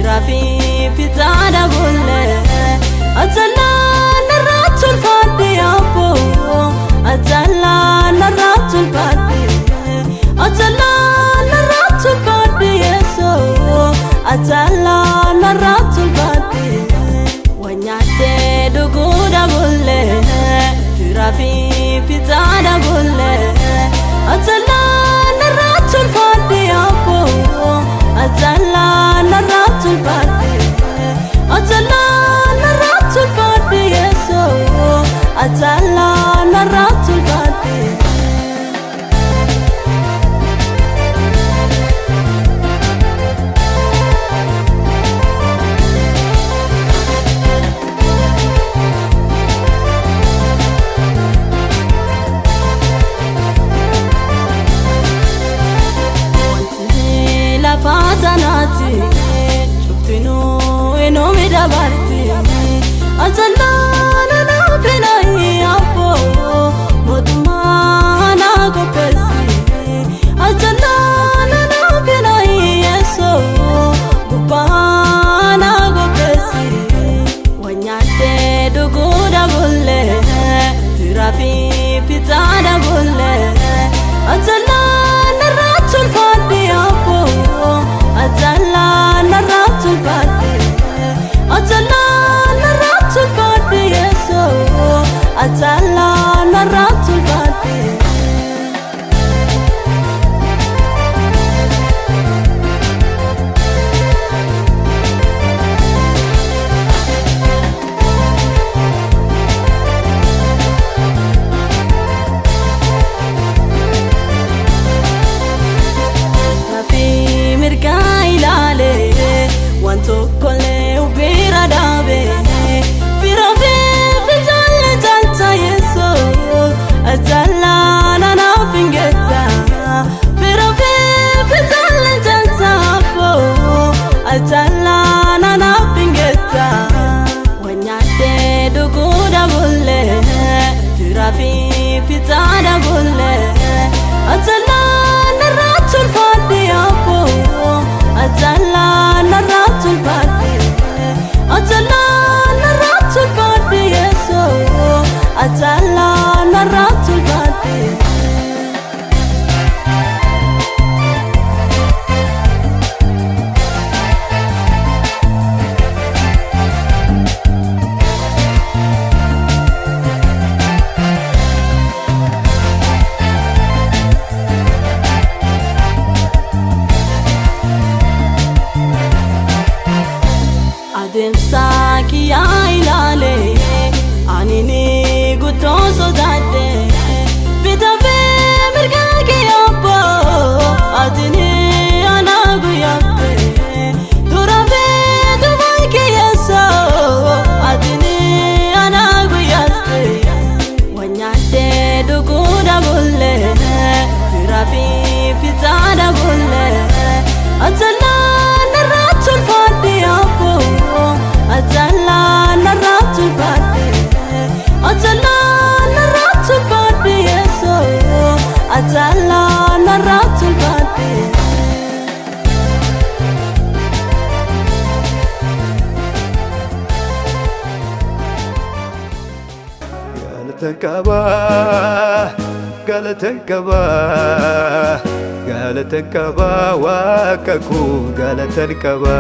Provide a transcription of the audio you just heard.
Firafi fitada bulle Atala narratul fadi apo Atala narratul fadi Atala narratul fadi yeso Atala narratul fadi Wanyade duguda bulle Firafi fitada bulle Atala narratul fadi apo Atala narratul fadi Atala narratul fadi yeso Atala narratul fadi Fatanati Chuftinu eno midabarti Atala na finai apo Motumana kopesi Atala na finai yeso Bupana kopesi Wanyate duguda bulle Firafi fitada bulle Atala narratul fadi apo Atala narratul fadi Atala narratul fadi yeso Atala narratul fadi Wanto kole ubira dabe Firafi fitale tanta yeso Atala na fingeta Firafi fitale tanta po Atala na fingeta Wanyate duguda bulle Firafi fitada bulle Atala narratul fadi apo Atala narratul fadi Atala narratul fadi yeso Atala narratul fadi Ademsa kiya ilale Anini guto sodate Bitafe mirga kiya po Adini anagu yapte Durafe dumay kiya so Adini anagu yaste Wanyate duguda bulle Firafi fitada bulle Atala narratul fadi apo Atala narratul fadi Atala narratul fadi yeso Atala narratul fadi Galatan kaba wakaku galatan kaba